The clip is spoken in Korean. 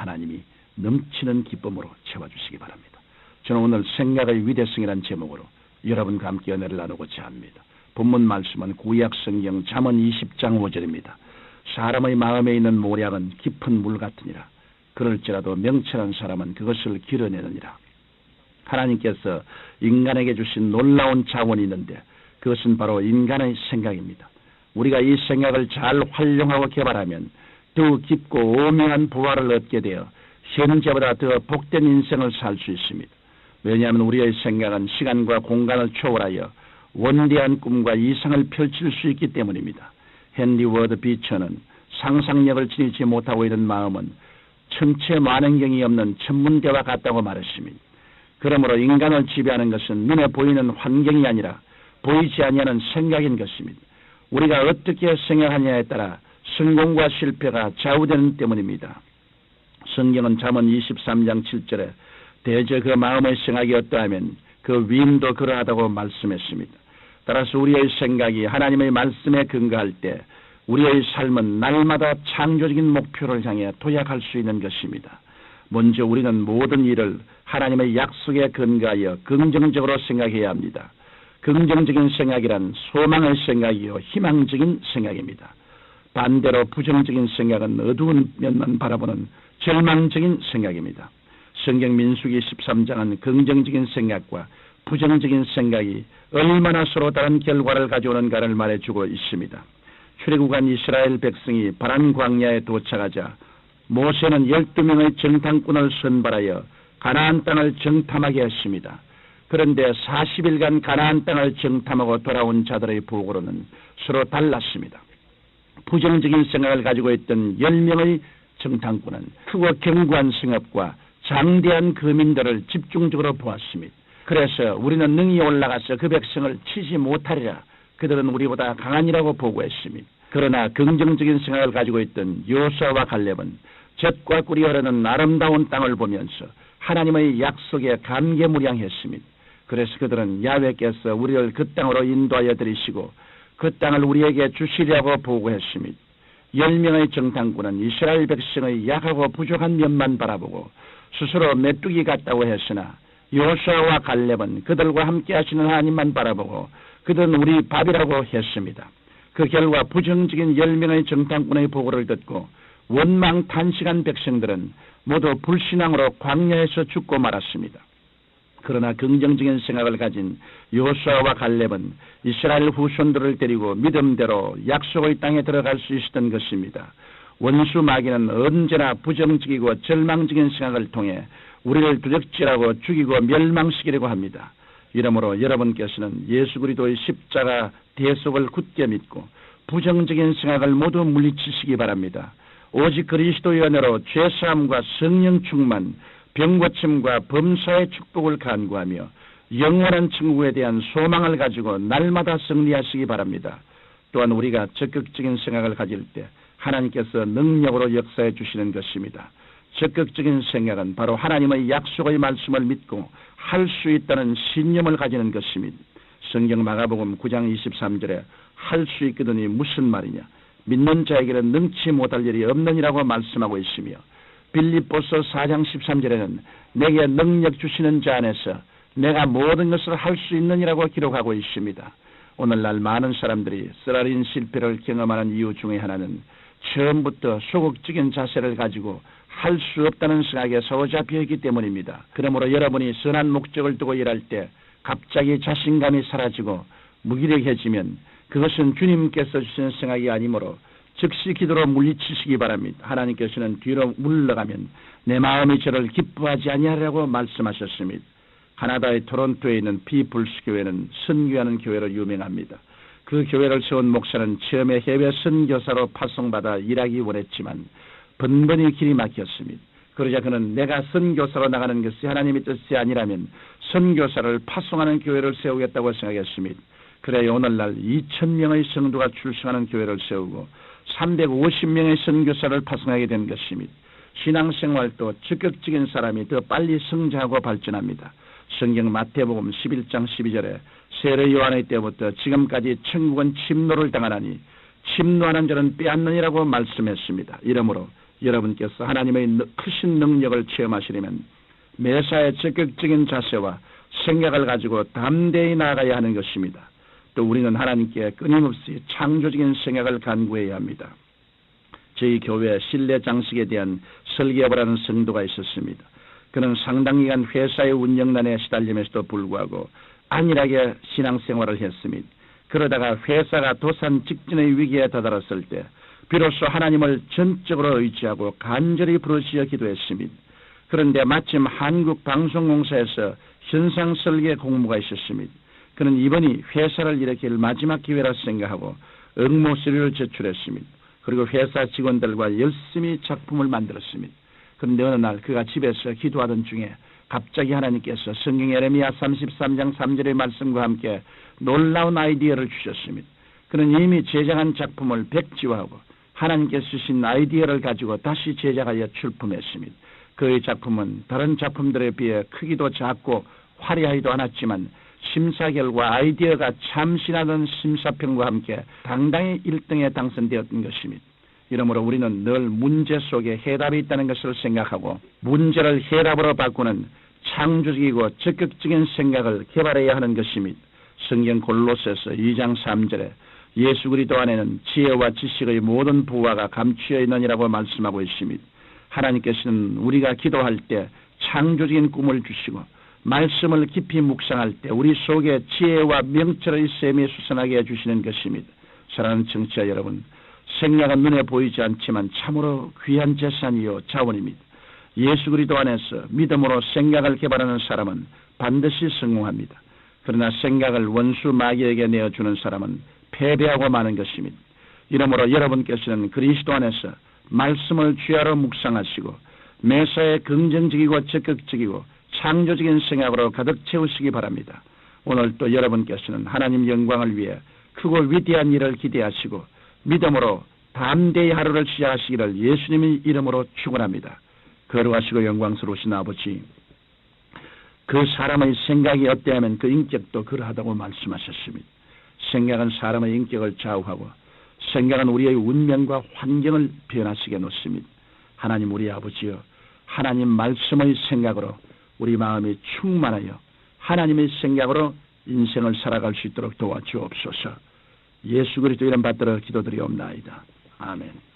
하나님이 넘치는 기쁨으로 채워주시기 바랍니다. 저는 오늘 생각의 위대성이라는 제목으로 여러분과 함께 은혜를 나누고자 합니다. 본문 말씀은 구약성경 잠언 20장 5절입니다. 사람의 마음에 있는 모략은 깊은 물 같으니라. 그럴지라도 명철한 사람은 그것을 길어내느니라. 하나님께서 인간에게 주신 놀라운 자원이 있는데 그것은 바로 인간의 생각입니다. 우리가 이 생각을 잘 활용하고 개발하면 더욱 깊고 오묘한 부활을 얻게 되어 현재보다 더 복된 인생을 살 수 있습니다. 왜냐하면 우리의 생각은 시간과 공간을 초월하여 원대한 꿈과 이상을 펼칠 수 있기 때문입니다. 헨리 워드 비처는 상상력을 지니지 못하고 있는 마음은 천체 만원경이 없는 천문대와 같다고 말했습니다. 그러므로 인간을 지배하는 것은 눈에 보이는 환경이 아니라 보이지 아니하는 생각인 것입니다. 우리가 어떻게 생각하냐에 따라 성공과 실패가 좌우되는 때문입니다. 성경은 잠언 23장 7절에 대저 그 마음의 생각이 어떠하면 그 위임도 그러하다고 말씀했습니다. 따라서 우리의 생각이 하나님의 말씀에 근거할 때 우리의 삶은 날마다 창조적인 목표를 향해 도약할 수 있는 것입니다. 먼저 우리는 모든 일을 하나님의 약속에 근거하여 긍정적으로 생각해야 합니다. 긍정적인 생각이란 소망의 생각이요 희망적인 생각입니다. 반대로 부정적인 생각은 어두운 면만 바라보는 절망적인 생각입니다. 성경 민수기 13장은 긍정적인 생각과 부정적인 생각이 얼마나 서로 다른 결과를 가져오는가를 말해주고 있습니다. 출애굽한 이스라엘 백성이 바란 광야에 도착하자 모세는 12명의 정탐꾼을 선발하여 가나안 땅을 정탐하게 했습니다. 그런데 40일간 가나안 땅을 정탐하고 돌아온 자들의 보고로는 서로 달랐습니다. 부정적인 생각을 가지고 있던 10명의 정탐꾼은 크고 견고한 성읍과 장대한 거민들을 집중적으로 보았습니다. 그래서 우리는 능히 올라가서 그 백성을 치지 못하리라. 그들은 우리보다 강하니라고 보고했습니다. 그러나 긍정적인 생각을 가지고 있던 여호수아와 갈렙은 젖과 꿀이 흐르는 아름다운 땅을 보면서 하나님의 약속에 감개무량했습니다. 그래서 그들은 야훼께서 우리를 그 땅으로 인도하여 들이시고 그 땅을 우리에게 주시려고 보고했습니다. 10명의 정탐꾼은 이스라엘 백성의 약하고 부족한 면만 바라보고 스스로 메뚜기 같다고 했으나 여호수아와 갈렙은 그들과 함께 하시는 하나님만 바라보고 그들은 우리 밥이라고 했습니다. 그 결과 부정적인 10명의 정탐꾼의 보고를 듣고 원망탄식한 백성들은 모두 불신앙으로 광야에서 죽고 말았습니다. 그러나 긍정적인 생각을 가진 여호수아와 갈렙은 이스라엘 후손들을 데리고 믿음대로 약속의 땅에 들어갈 수 있었던 것입니다. 원수 마귀는 언제나 부정적이고 절망적인 생각을 통해 우리를 두적질하고 죽이고 멸망시키려고 합니다. 이러므로 여러분께서는 예수 그리스도의 십자가 대속을 굳게 믿고 부정적인 생각을 모두 물리치시기 바랍니다. 오직 그리스도의 은혜로 죄사함과 성령 충만, 병고침과 범사의 축복을 간구하며 영원한 천국에 대한 소망을 가지고 날마다 승리하시기 바랍니다. 또한 우리가 적극적인 생각을 가질 때 하나님께서 능력으로 역사해 주시는 것입니다. 적극적인 생각은 바로 하나님의 약속의 말씀을 믿고 할 수 있다는 신념을 가지는 것입니다. 성경 마가복음 9장 23절에 할 수 있거든이 무슨 말이냐? 믿는 자에게는 능치 못할 일이 없느니라고 말씀하고 있으며 빌립보서 4장 13절에는 내게 능력 주시는 자 안에서 내가 모든 것을 할 수 있느니라고 기록하고 있습니다. 오늘날 많은 사람들이 쓰라린 실패를 경험하는 이유 중에 하나는 처음부터 소극적인 자세를 가지고 할 수 없다는 생각에 사로잡혀 있기 때문입니다. 그러므로 여러분이 선한 목적을 두고 일할 때 갑자기 자신감이 사라지고 무기력해지면 그것은 주님께서 주신 생각이 아니므로 즉시 기도로 물리치시기 바랍니다. 하나님께서는 뒤로 물러가면 내 마음이 저를 기뻐하지 아니하리라고 말씀하셨습니다. 가나다의 토론토에 있는 피플스 교회는 선교하는 교회로 유명합니다. 그 교회를 세운 목사는 처음에 해외 선교사로 파송받아 일하기 원했지만 번번이 길이 막혔습니다. 그러자 그는 내가 선교사로 나가는 것이 하나님의 뜻이 아니라면 선교사를 파송하는 교회를 세우겠다고 생각했습니다. 그래야 오늘날 2,000명의 성도가 출석하는 교회를 세우고 350명의 선교사를 파송하게 된 것입니다. 신앙생활도 적극적인 사람이 더 빨리 성장하고 발전합니다. 성경 마태복음 11장 12절에 세례 요한의 때부터 지금까지 천국은 침노를 당하나니 침노하는 자는 빼앗느니라고 말씀했습니다. 이러므로 여러분께서 하나님의 크신 능력을 체험하시려면 매사에 적극적인 자세와 생각을 가지고 담대히 나아가야 하는 것입니다. 또 우리는 하나님께 끊임없이 창조적인 생각을 간구해야 합니다. 저희 교회 실내 장식에 대한 설계업을 하는 성도가 있었습니다. 그는 상당 기간 회사의 운영난에 시달림에도 불구하고 안일하게 신앙생활을 했습니다. 그러다가 회사가 도산 직전의 위기에 다다랐을 때 비로소 하나님을 전적으로 의지하고 간절히 부르짖어 기도했습니다. 그런데 마침 한국방송공사에서 현상설계 공모가 있었습니다. 그는 이번이 회사를 일으킬 마지막 기회라 생각하고 응모 서류를 제출했습니다. 그리고 회사 직원들과 열심히 작품을 만들었습니다. 그런데 어느 날 그가 집에서 기도하던 중에 갑자기 하나님께서 성경 예레미야 33장 3절의 말씀과 함께 놀라운 아이디어를 주셨습니다. 그는 이미 제작한 작품을 백지화하고 하나님께서 주신 아이디어를 가지고 다시 제작하여 출품했습니다. 그의 작품은 다른 작품들에 비해 크기도 작고 화려하지도 않았지만 심사 결과 아이디어가 참신하던 심사평과 함께 당당히 1등에 당선되었던 것입니다. 이러므로 우리는 늘 문제 속에 해답이 있다는 것을 생각하고 문제를 해답으로 바꾸는 창조적이고 적극적인 생각을 개발해야 하는 것입니다. 성경 골로새서 2장 3절에 예수 그리스도 안에는 지혜와 지식의 모든 부화가 감추어 있느니라고 말씀하고 있습니다. 하나님께서는 우리가 기도할 때 창조적인 꿈을 주시고 말씀을 깊이 묵상할 때 우리 속에 지혜와 명철의 샘이 솟아나게 해주시는 것입니다. 사랑하는 청취자 여러분, 생각은 눈에 보이지 않지만 참으로 귀한 재산이요 자원입니다. 예수 그리스도 안에서 믿음으로 생각을 개발하는 사람은 반드시 성공합니다. 그러나 생각을 원수 마귀에게 내어주는 사람은 패배하고 마는 것입니다. 이러므로 여러분께서는 그리스도 안에서 말씀을 주야로 묵상하시고 매사에 긍정적이고 적극적이고 창조적인 생각으로 가득 채우시기 바랍니다. 오늘 또 여러분께서는 하나님 영광을 위해 크고 위대한 일을 기대하시고 믿음으로 담대히 하루를 시작하시기를 예수님의 이름으로 축원합니다. 거룩하시고 영광스러우신 아버지, 그 사람의 생각이 어때하면 그 인격도 그러하다고 말씀하셨습니다. 생각은 사람의 인격을 좌우하고 생각은 우리의 운명과 환경을 변화시켜 놓습니다. 하나님 우리 아버지여, 하나님 말씀의 생각으로 우리 마음이 충만하여 하나님의 생각으로 인생을 살아갈 수 있도록 도와주옵소서. 예수 그리스도 이름 받들어 기도드리옵나이다. 아멘.